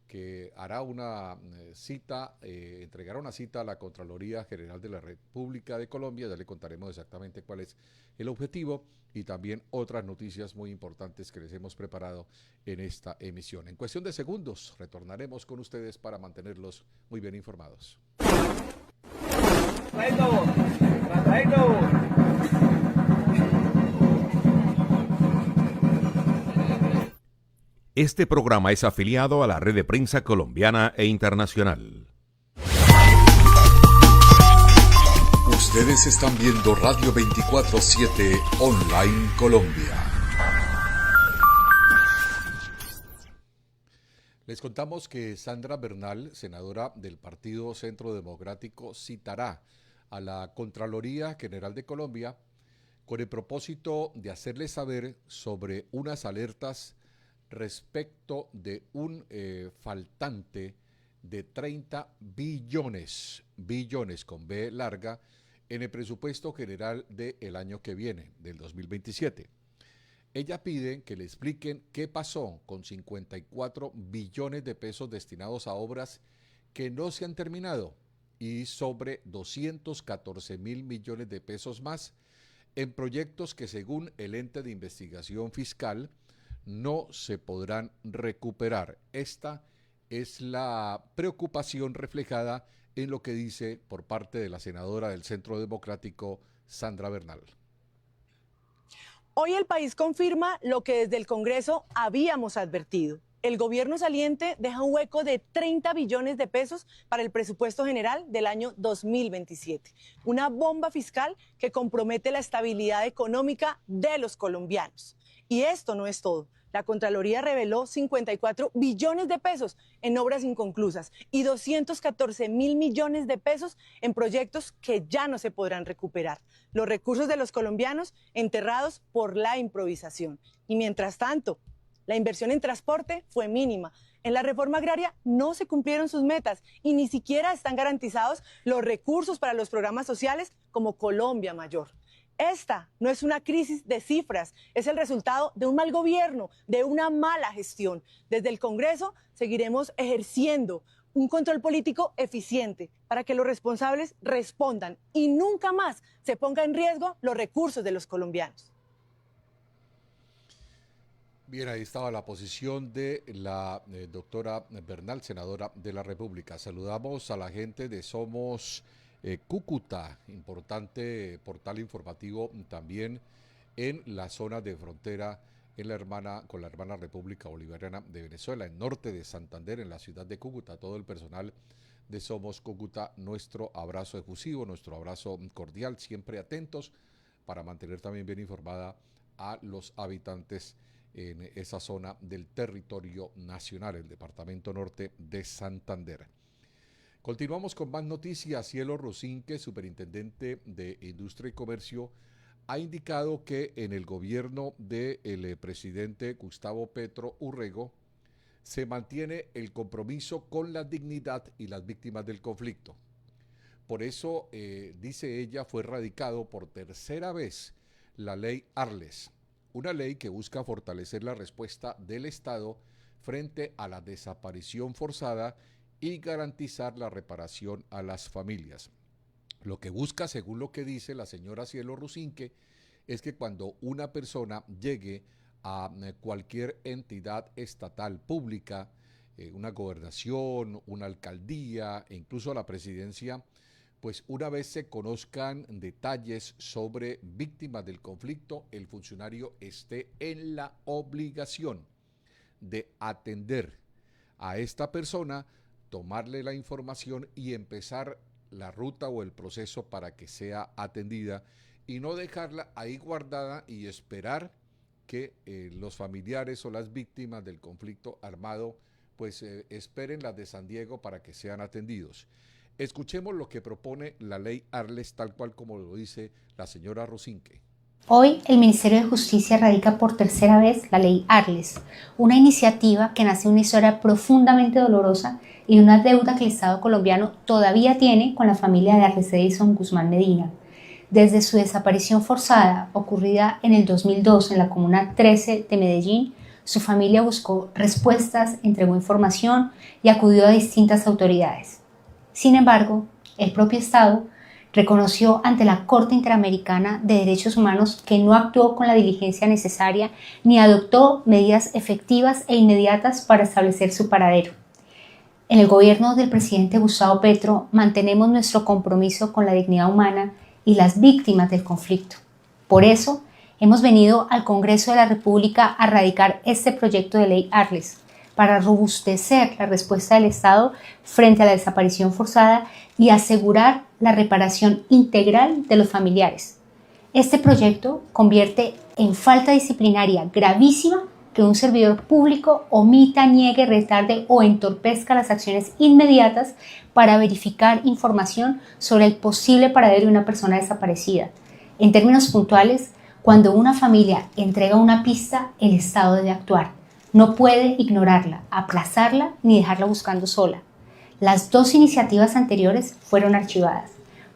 que hará una cita, entregará una cita a la Contraloría General de la República de Colombia. Ya le contaremos exactamente cuál es el objetivo y también otras noticias muy importantes que les hemos preparado en esta emisión. En cuestión de segundos retornaremos con ustedes para mantenerlos muy bien informados. Este programa es afiliado a la Red de Prensa Colombiana e Internacional. Ustedes están viendo Radio 24/7 Online Colombia. Les contamos que Sandra Bernal, senadora del Partido Centro Democrático, citará a la Contraloría General de Colombia con el propósito de hacerles saber sobre unas alertas respecto de un faltante de 30 billones con B larga, en el presupuesto general del año que viene, del 2027. Ella pide que le expliquen qué pasó con 54 billones de pesos destinados a obras que no se han terminado y sobre 214.000 millones de pesos más en proyectos que, según el ente de investigación fiscal, no se podrán recuperar. Esta es la preocupación reflejada en lo que dice por parte de la senadora del Centro Democrático, Sandra Bernal. Hoy el país confirma lo que desde el Congreso habíamos advertido. El gobierno saliente deja un hueco de 30 billones de pesos para el presupuesto general del año 2027. Una bomba fiscal que compromete la estabilidad económica de los colombianos. Y esto no es todo. La Contraloría reveló 54 billones de pesos en obras inconclusas y 214.000 millones de pesos en proyectos que ya no se podrán recuperar. Los recursos de los colombianos enterrados por la improvisación. Y mientras tanto, la inversión en transporte fue mínima. En la reforma agraria no se cumplieron sus metas y ni siquiera están garantizados los recursos para los programas sociales como Colombia Mayor. Esta no es una crisis de cifras, es el resultado de un mal gobierno, de una mala gestión. Desde el Congreso seguiremos ejerciendo un control político eficiente para que los responsables respondan y nunca más se ponga en riesgo los recursos de los colombianos. Bien, ahí estaba la posición de la doctora Bernal, senadora de la República. Saludamos a la gente de Somos Cúcuta, importante portal informativo también en la zona de frontera con la hermana República Bolivariana de Venezuela, en norte de Santander, en la ciudad de Cúcuta. Todo el personal de Somos Cúcuta, nuestro abrazo efusivo, nuestro abrazo cordial, siempre atentos para mantener también bien informada a los habitantes en esa zona del territorio nacional, el departamento norte de Santander. Continuamos con más noticias. Cielo Rusinque, superintendente de Industria y Comercio, ha indicado que en el gobierno del presidente Gustavo Petro Urrego se mantiene el compromiso con la dignidad y las víctimas del conflicto. Por eso, dice ella, fue radicado por tercera vez la ley Arles, una ley que busca fortalecer la respuesta del Estado frente a la desaparición forzada y garantizar la reparación a las familias. Lo que busca, según lo que dice la señora Cielo Rusinque, es que cuando una persona llegue a cualquier entidad estatal pública, una gobernación, una alcaldía e incluso la presidencia, pues una vez se conozcan detalles sobre víctimas del conflicto, el funcionario esté en la obligación de atender a esta persona, tomarle la información y empezar la ruta o el proceso para que sea atendida y no dejarla ahí guardada y esperar que los familiares o las víctimas del conflicto armado pues esperen las de San Diego para que sean atendidos. Escuchemos lo que propone la ley Arles tal cual como lo dice la señora Rusinque. Hoy el Ministerio de Justicia radica por tercera vez la ley Arles, una iniciativa que nace de una historia profundamente dolorosa y de una deuda que el Estado colombiano todavía tiene con la familia de Arles Edison Guzmán Medina. Desde su desaparición forzada, ocurrida en el 2002 en la Comuna 13 de Medellín, su familia buscó respuestas, entregó información y acudió a distintas autoridades. Sin embargo, el propio Estado reconoció ante la Corte Interamericana de Derechos Humanos que no actuó con la diligencia necesaria ni adoptó medidas efectivas e inmediatas para establecer su paradero. En el gobierno del presidente Gustavo Petro mantenemos nuestro compromiso con la dignidad humana y las víctimas del conflicto. Por eso, hemos venido al Congreso de la República a radicar este proyecto de ley Arles, para robustecer la respuesta del Estado frente a la desaparición forzada y asegurar la reparación integral de los familiares. Este proyecto convierte en falta disciplinaria gravísima que un servidor público omita, niegue, retarde o entorpezca las acciones inmediatas para verificar información sobre el posible paradero de una persona desaparecida. En términos puntuales, cuando una familia entrega una pista, el Estado debe actuar. No puede ignorarla, aplazarla ni dejarla buscando sola. Las dos iniciativas anteriores fueron archivadas.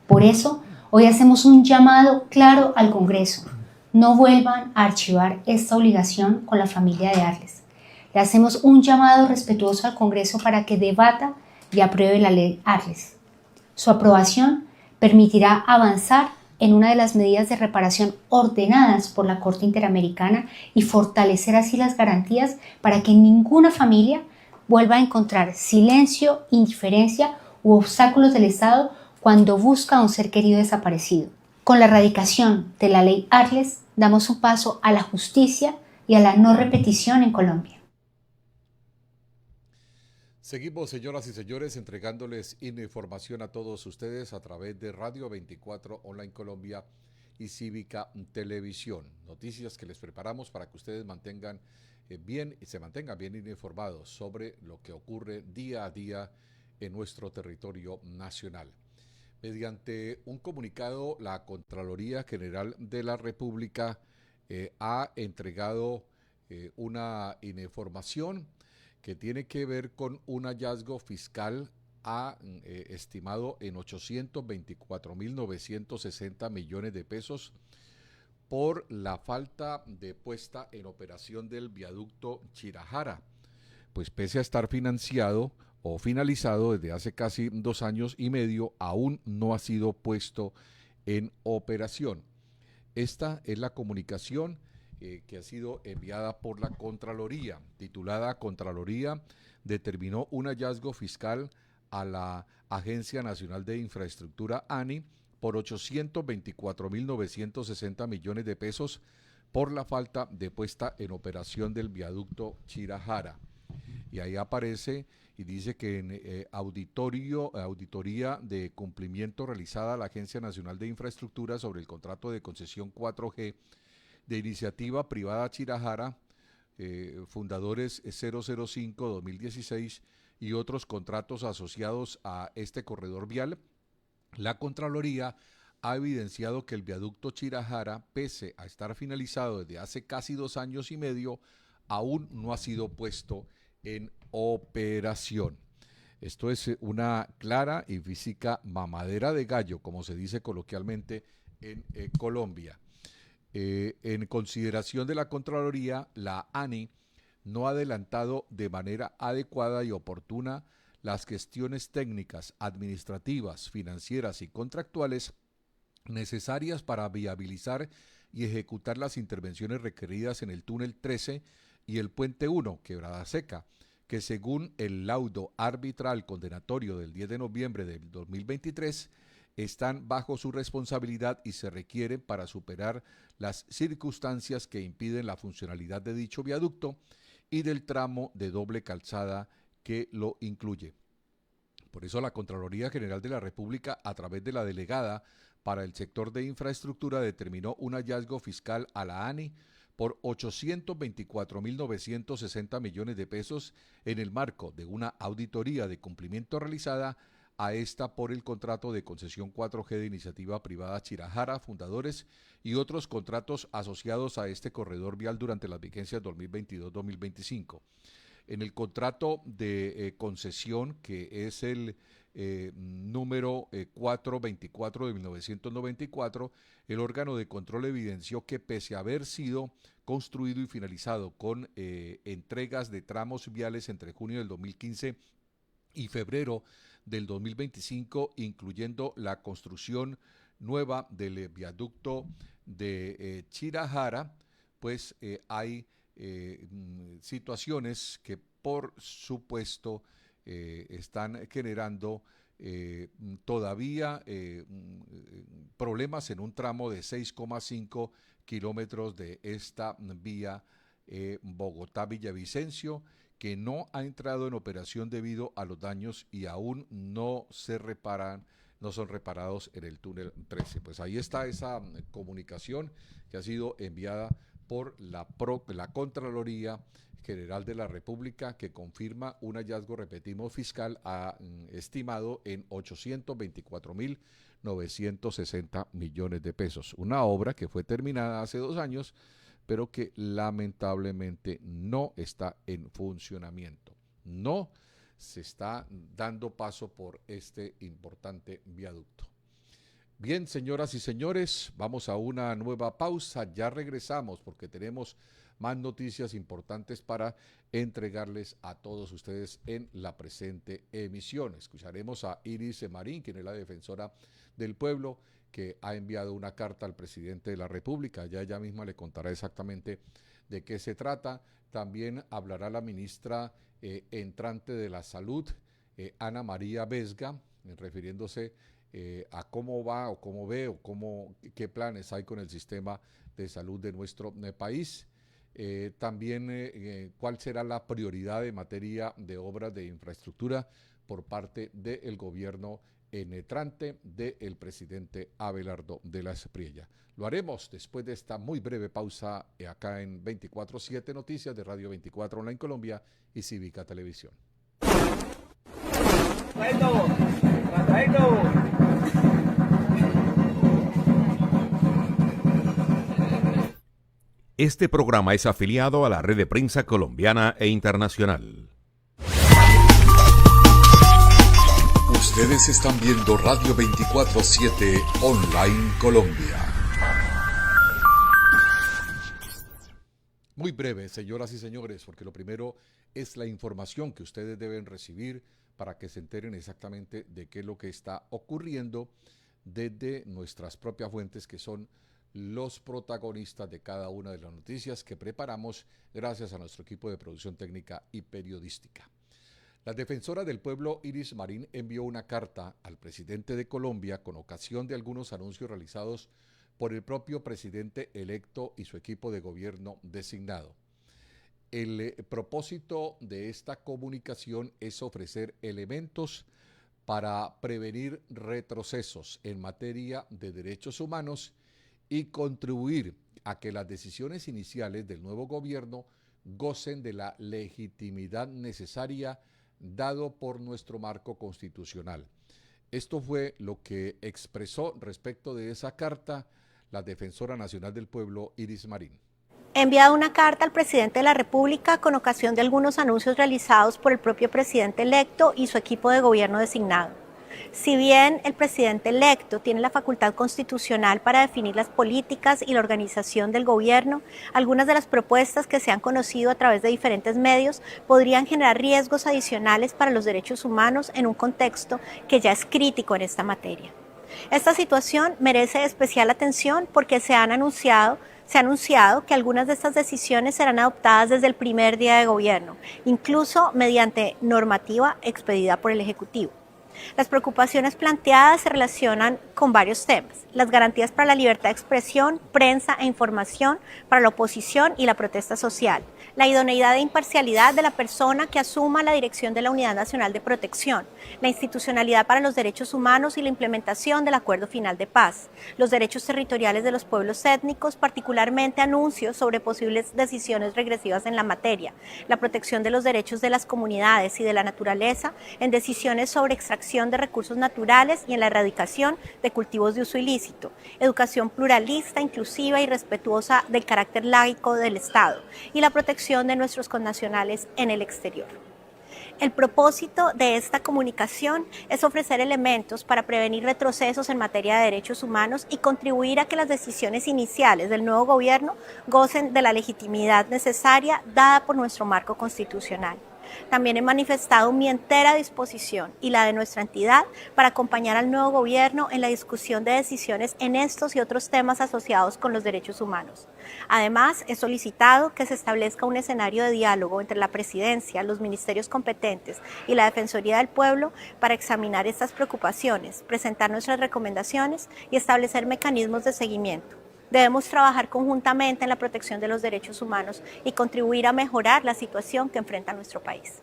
Por eso, hoy hacemos un llamado claro al Congreso. No vuelvan a archivar esta obligación con la familia de Arles. Le hacemos un llamado respetuoso al Congreso para que debata y apruebe la ley Arles. Su aprobación permitirá avanzar en una de las medidas de reparación ordenadas por la Corte Interamericana y fortalecer así las garantías para que ninguna familia vuelva a encontrar silencio, indiferencia u obstáculos del Estado cuando busca a un ser querido desaparecido. Con la erradicación de la ley Arles, damos un paso a la justicia y a la no repetición en Colombia. Seguimos, señoras y señores, entregándoles información a todos ustedes a través de Radio 24 Online Colombia y Cívica Televisión. Noticias que les preparamos para que ustedes se mantengan bien informados sobre lo que ocurre día a día en nuestro territorio nacional. Mediante un comunicado, la Contraloría General de la República ha entregado una información que tiene que ver con un hallazgo fiscal estimado en 824.960 millones de pesos por la falta de puesta en operación del viaducto Chirajara, pues pese a estar financiado o finalizado desde hace casi 2 años y medio, aún no ha sido puesto en operación. Esta es la comunicación que ha sido enviada por la Contraloría, titulada Contraloría determinó un hallazgo fiscal a la Agencia Nacional de Infraestructura ANI por 824.960 millones de pesos por la falta de puesta en operación del viaducto Chirajara. Y ahí aparece y dice que en auditoría de cumplimiento realizada a la Agencia Nacional de Infraestructura sobre el contrato de concesión 4G de iniciativa privada Chirajara, fundadores 005-2016 y otros contratos asociados a este corredor vial, la Contraloría ha evidenciado que el viaducto Chirajara, pese a estar finalizado desde hace casi 2 años y medio, aún no ha sido puesto en operación. Esto es una clara y física mamadera de gallo, como se dice coloquialmente en Colombia. En consideración de la Contraloría, la ANI no ha adelantado de manera adecuada y oportuna las gestiones técnicas, administrativas, financieras y contractuales necesarias para viabilizar y ejecutar las intervenciones requeridas en el túnel 13 y el puente 1, Quebrada Seca, que según el laudo arbitral condenatorio del 10 de noviembre del 2023, están bajo su responsabilidad y se requieren para superar las circunstancias que impiden la funcionalidad de dicho viaducto y del tramo de doble calzada que lo incluye. Por eso la Contraloría General de la República, a través de la delegada para el sector de infraestructura, determinó un hallazgo fiscal a la ANI por 824.960 millones de pesos en el marco de una auditoría de cumplimiento realizada a esta por el contrato de concesión 4G de iniciativa privada Chirajara, fundadores y otros contratos asociados a este corredor vial durante las vigencias 2022-2025. En el contrato de concesión, que es el número 424 de 1994, el órgano de control evidenció que pese a haber sido construido y finalizado con entregas de tramos viales entre junio del 2015 y febrero del 2025, incluyendo la construcción nueva del viaducto de Chirajara, pues hay situaciones que por supuesto están generando todavía problemas en un tramo de 6,5 kilómetros de esta vía Bogotá-Villavicencio, que no ha entrado en operación debido a los daños y aún no son reparados en el túnel 13. Pues ahí está esa comunicación que ha sido enviada por la Contraloría General de la República, que confirma un hallazgo, repetimos, fiscal estimado en 824.960 millones de pesos. Una obra que fue terminada hace 2 años, pero que lamentablemente no está en funcionamiento. No se está dando paso por este importante viaducto. Bien, señoras y señores, vamos a una nueva pausa. Ya regresamos porque tenemos más noticias importantes para entregarles a todos ustedes en la presente emisión. Escucharemos a Iris Marín, quien es la defensora del pueblo, que ha enviado una carta al presidente de la República. Ya ella misma le contará exactamente de qué se trata. También hablará la ministra entrante de la Salud, Ana María Vesga, refiriéndose a cómo va o cómo ve o qué planes hay con el sistema de salud de nuestro país. También cuál será la prioridad en materia de obras de infraestructura por parte del gobierno entrante del presidente Abelardo de la Espriella. Lo haremos después de esta muy breve pausa acá en 24/7 Noticias de Radio 24 Online Colombia y Cívica Televisión. Este programa es afiliado a la Red de Prensa Colombiana e Internacional. Ustedes están viendo Radio 24/7 Online Colombia. Muy breve, señoras y señores, porque lo primero es la información que ustedes deben recibir para que se enteren exactamente de qué es lo que está ocurriendo desde nuestras propias fuentes, que son los protagonistas de cada una de las noticias que preparamos gracias a nuestro equipo de producción técnica y periodística. La defensora del pueblo Iris Marín envió una carta al presidente de Colombia con ocasión de algunos anuncios realizados por el propio presidente electo y su equipo de gobierno designado. El propósito de esta comunicación es ofrecer elementos para prevenir retrocesos en materia de derechos humanos y contribuir a que las decisiones iniciales del nuevo gobierno gocen de la legitimidad necesaria dado por nuestro marco constitucional. Esto fue lo que expresó respecto de esa carta la defensora nacional del pueblo, Iris Marín. He enviado una carta al presidente de la República con ocasión de algunos anuncios realizados por el propio presidente electo y su equipo de gobierno designado. Si bien el presidente electo tiene la facultad constitucional para definir las políticas y la organización del gobierno, algunas de las propuestas que se han conocido a través de diferentes medios podrían generar riesgos adicionales para los derechos humanos en un contexto que ya es crítico en esta materia. Esta situación merece especial atención porque se ha anunciado que algunas de estas decisiones serán adoptadas desde el primer día de gobierno, incluso mediante normativa expedida por el Ejecutivo. Las preocupaciones planteadas se relacionan con varios temas: las garantías para la libertad de expresión, prensa e información para la oposición y la protesta social, la idoneidad e imparcialidad de la persona que asuma la dirección de la Unidad Nacional de Protección, la institucionalidad para los derechos humanos y la implementación del Acuerdo Final de Paz, los derechos territoriales de los pueblos étnicos, particularmente anuncios sobre posibles decisiones regresivas en la materia, la protección de los derechos de las comunidades y de la naturaleza en decisiones sobre extracción protección de recursos naturales y en la erradicación de cultivos de uso ilícito, educación pluralista, inclusiva y respetuosa del carácter laico del Estado y la protección de nuestros connacionales en el exterior. El propósito de esta comunicación es ofrecer elementos para prevenir retrocesos en materia de derechos humanos y contribuir a que las decisiones iniciales del nuevo gobierno gocen de la legitimidad necesaria dada por nuestro marco constitucional. También he manifestado mi entera disposición y la de nuestra entidad para acompañar al nuevo gobierno en la discusión de decisiones en estos y otros temas asociados con los derechos humanos. Además, he solicitado que se establezca un escenario de diálogo entre la Presidencia, los ministerios competentes y la Defensoría del Pueblo para examinar estas preocupaciones, presentar nuestras recomendaciones y establecer mecanismos de seguimiento. Debemos trabajar conjuntamente en la protección de los derechos humanos y contribuir a mejorar la situación que enfrenta nuestro país.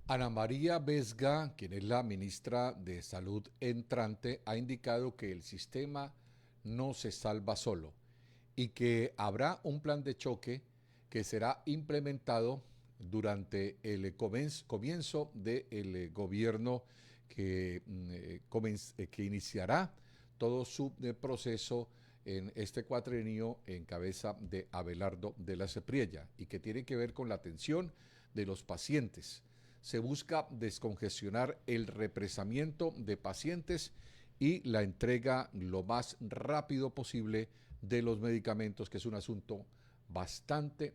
Ana María Vesga, quien es la ministra de Salud entrante, ha indicado que el sistema no se salva solo y que habrá un plan de choque que será implementado durante el comienzo del gobierno que iniciará todo su proceso en este cuatrienio en cabeza de Abelardo de la Cepriella y que tiene que ver con la atención de los pacientes. Se busca descongestionar el represamiento de pacientes y la entrega lo más rápido posible de los medicamentos, que es un asunto bastante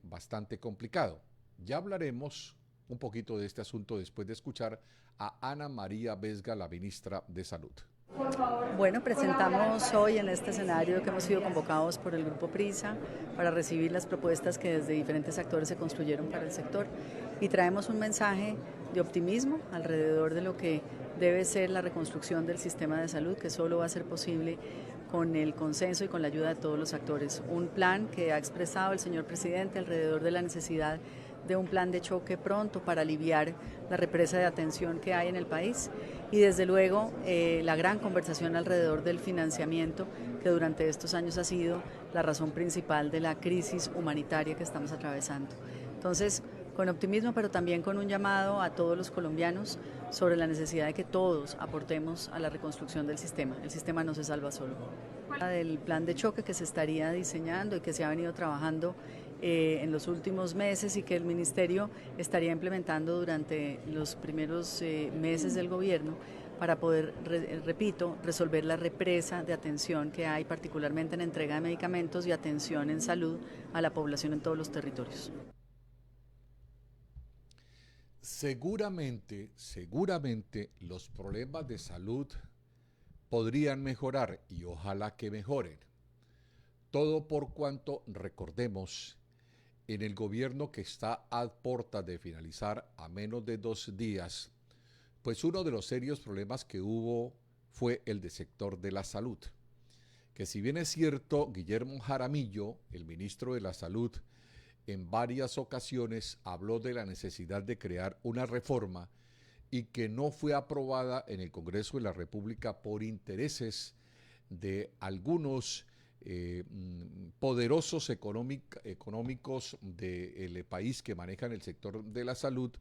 complicado. Ya hablaremos un poquito de este asunto después de escuchar a Ana María Vesga, la ministra de Salud. Bueno, presentamos hoy en este escenario que hemos sido convocados por el Grupo Prisa para recibir las propuestas que desde diferentes actores se construyeron para el sector y traemos un mensaje de optimismo alrededor de lo que debe ser la reconstrucción del sistema de salud, que solo va a ser posible con el consenso y con la ayuda de todos los actores. Un plan que ha expresado el señor presidente alrededor de la necesidad de un plan de choque pronto para aliviar la represa de atención que hay en el país y desde luego la gran conversación alrededor del financiamiento que durante estos años ha sido la razón principal de la crisis humanitaria que estamos atravesando. Entonces, con optimismo pero también con un llamado a todos los colombianos sobre la necesidad de que todos aportemos a la reconstrucción del sistema. El sistema no se salva solo. Del plan de choque que se estaría diseñando y que se ha venido trabajando en los últimos meses y que el Ministerio estaría implementando durante los primeros meses del gobierno para poder, repito, resolver la represa de atención que hay particularmente en entrega de medicamentos y atención en salud a la población en todos los territorios. Seguramente los problemas de salud podrían mejorar y ojalá que mejoren. Todo por cuanto, recordemos, en el gobierno que está a puertas de finalizar a menos de 2 días, pues uno de los serios problemas que hubo fue el del sector de la salud. Que si bien es cierto, Guillermo Jaramillo, el ministro de la Salud, en varias ocasiones habló de la necesidad de crear una reforma y que no fue aprobada en el Congreso de la República por intereses de algunos poderosos económicos del país que manejan el sector de la salud,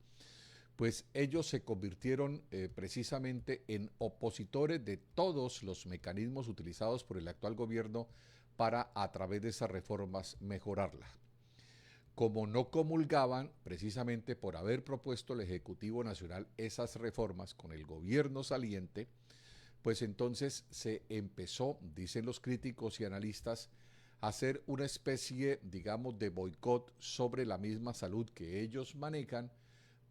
pues ellos se convirtieron precisamente en opositores de todos los mecanismos utilizados por el actual gobierno para, a través de esas reformas, mejorarla. Como no comulgaban, precisamente por haber propuesto el Ejecutivo Nacional esas reformas con el gobierno saliente, pues entonces se empezó, dicen los críticos y analistas, a hacer una especie, digamos, de boicot sobre la misma salud que ellos manejan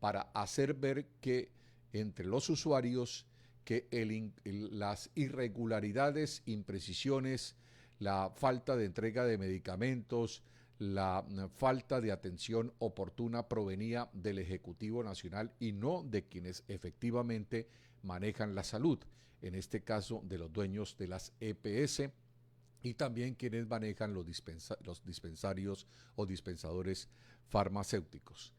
para hacer ver que entre los usuarios que las irregularidades, imprecisiones, la falta de entrega de medicamentos, la falta de atención oportuna provenía del Ejecutivo Nacional y no de quienes efectivamente manejan la salud, en este caso de los dueños de las EPS y también quienes manejan los dispensarios o dispensadores farmacéuticos.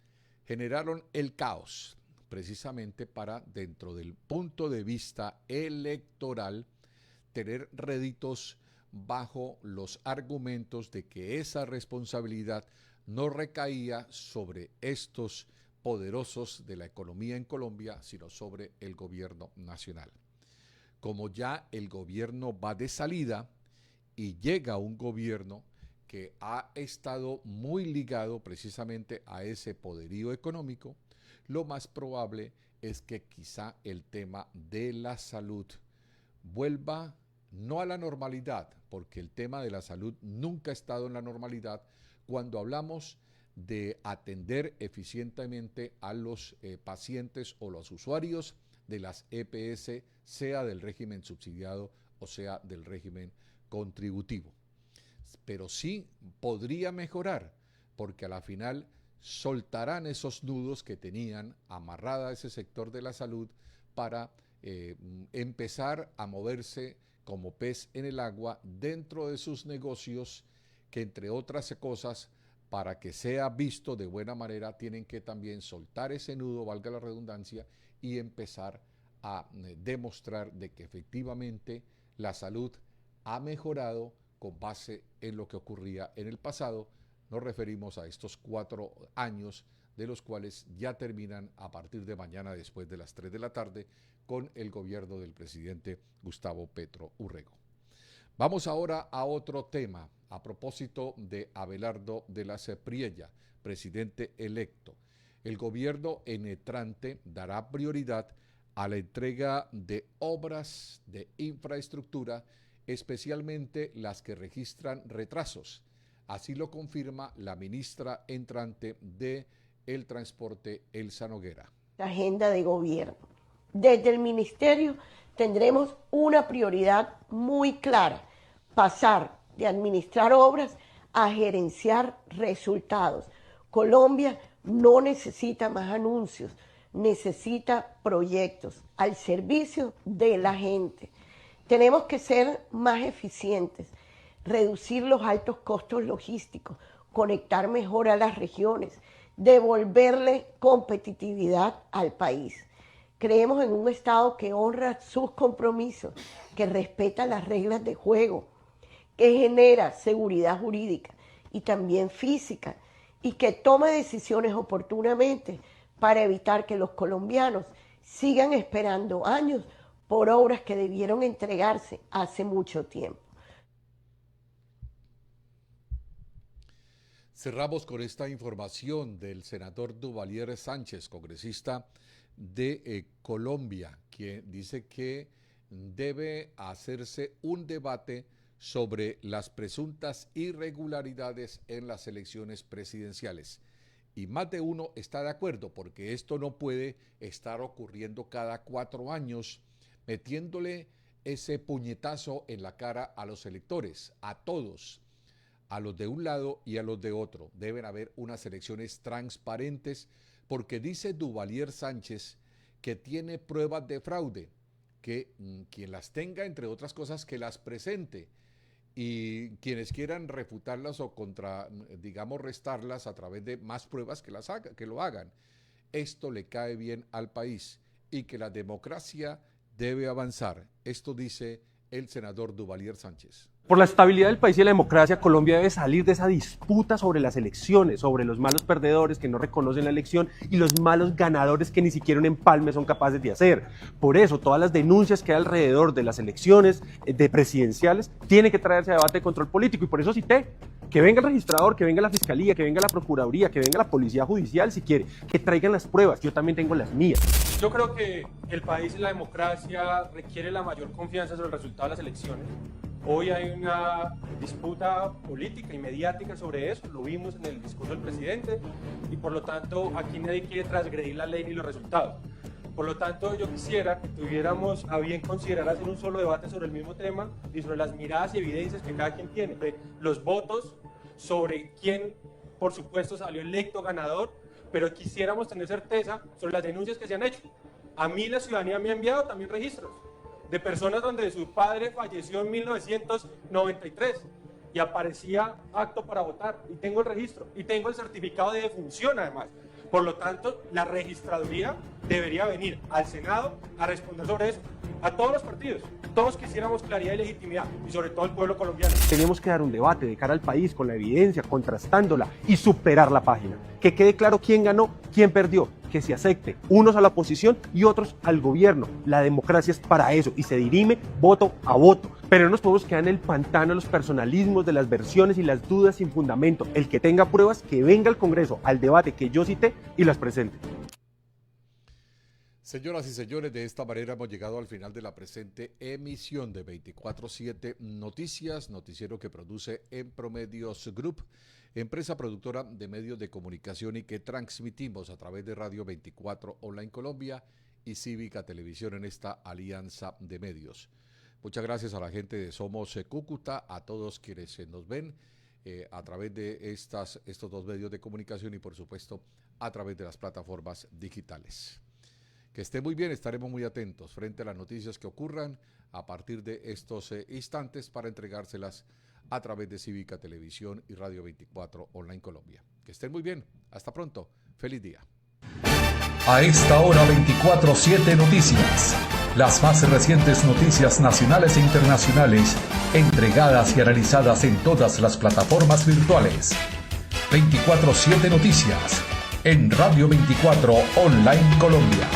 Generaron el caos precisamente para, dentro del punto de vista electoral, tener réditos bajo los argumentos de que esa responsabilidad no recaía sobre estos poderosos de la economía en Colombia, sino sobre el gobierno nacional. Como ya el gobierno va de salida y llega un gobierno que ha estado muy ligado precisamente a ese poderío económico, lo más probable es que quizá el tema de la salud vuelva no a la normalidad, porque el tema de la salud nunca ha estado en la normalidad cuando hablamos de atender eficientemente a los pacientes o los usuarios de las EPS, sea del régimen subsidiado o sea del régimen contributivo. Pero sí podría mejorar, porque a la final soltarán esos nudos que tenían amarrada ese sector de la salud para empezar a moverse como pez en el agua dentro de sus negocios, que entre otras cosas, para que sea visto de buena manera, tienen que también soltar ese nudo, valga la redundancia, y empezar a demostrar de que efectivamente la salud ha mejorado con base en lo que ocurría en el pasado. Nos referimos a estos 4 años, de los cuales ya terminan a partir de mañana después de las 3 de la tarde con el gobierno del presidente Gustavo Petro Urrego. Vamos ahora a otro tema, a propósito de Abelardo de la Priella, presidente electo. El gobierno entrante dará prioridad a la entrega de obras de infraestructura, especialmente las que registran retrasos. Así lo confirma la ministra entrante de el Transporte, Elsa Noguera. La agenda de gobierno. Desde el ministerio tendremos una prioridad muy clara: pasar de administrar obras a gerenciar resultados. Colombia no necesita más anuncios, necesita proyectos al servicio de la gente. Tenemos que ser más eficientes, reducir los altos costos logísticos, conectar mejor a las regiones, devolverle competitividad al país. Creemos en un Estado que honra sus compromisos, que respeta las reglas de juego, que genera seguridad jurídica y también física, y que toma decisiones oportunamente para evitar que los colombianos sigan esperando años por obras que debieron entregarse hace mucho tiempo. Cerramos con esta información del senador Duvalier Sánchez, congresista de Colombia, quien dice que debe hacerse un debate sobre las presuntas irregularidades en las elecciones presidenciales. Y más de uno está de acuerdo, porque esto no puede estar ocurriendo cada 4 años, metiéndole ese puñetazo en la cara a los electores, a todos, a los de un lado y a los de otro. Deben haber unas elecciones transparentes, porque dice Duvalier Sánchez que tiene pruebas de fraude, que quien las tenga, entre otras cosas, que las presente, y quienes quieran refutarlas o restarlas a través de más pruebas, que lo hagan. Esto le cae bien al país y que la democracia debe avanzar. Esto dice el senador Duvalier Sánchez. Por la estabilidad del país y la democracia, Colombia debe salir de esa disputa sobre las elecciones, sobre los malos perdedores que no reconocen la elección y los malos ganadores que ni siquiera un empalme son capaces de hacer. Por eso, todas las denuncias que hay alrededor de las elecciones de presidenciales tienen que traerse a debate de control político, y por eso cité que venga el registrador, que venga la fiscalía, que venga la procuraduría, que venga la policía judicial si quiere, que traigan las pruebas. Yo también tengo las mías. Yo creo que el país y la democracia requiere la mayor confianza sobre el resultado de las elecciones. Hoy hay una disputa política y mediática sobre eso, lo vimos en el discurso del presidente, y por lo tanto aquí nadie quiere transgredir la ley ni los resultados. Por lo tanto, yo quisiera que tuviéramos a bien considerar hacer un solo debate sobre el mismo tema y sobre las miradas y evidencias que cada quien tiene, de los votos, sobre quién, por supuesto, salió electo ganador, pero quisiéramos tener certeza sobre las denuncias que se han hecho. A mí la ciudadanía me ha enviado también registros de personas donde su padre falleció en 1993 y aparecía apto para votar, y tengo el registro y tengo el certificado de defunción además. Por lo tanto, la registraduría debería venir al Senado a responder sobre eso, a todos los partidos. todos quisiéramos claridad y legitimidad, y sobre todo el pueblo colombiano. Tenemos que dar un debate de cara al país con la evidencia, contrastándola y superar la página. Que quede claro quién ganó, quién perdió, que se acepte unos a la oposición y otros al gobierno. La democracia es para eso y se dirime voto a voto. Pero no nos podemos quedar en el pantano de los personalismos, de las versiones y las dudas sin fundamento. El que tenga pruebas, que venga al Congreso, al debate que yo cité y las presente. Señoras y señores, de esta manera hemos llegado al final de la presente emisión de 24/7 Noticias, noticiero que produce Empromedios Group, empresa productora de medios de comunicación y que transmitimos a través de Radio 24 Online Colombia y Cívica Televisión en esta alianza de medios. Muchas gracias a la gente de Somos Cúcuta, a todos quienes nos ven a través de estos dos medios de comunicación y por supuesto a través de las plataformas digitales. Que esté muy bien, estaremos muy atentos frente a las noticias que ocurran a partir de estos instantes para entregárselas a través de Cívica Televisión y Radio 24 Online Colombia. Que estén muy bien, hasta pronto, feliz día. A esta hora 24/7 Noticias, las más recientes noticias nacionales e internacionales, entregadas y analizadas en todas las plataformas virtuales. 24/7 Noticias, en Radio 24 Online Colombia.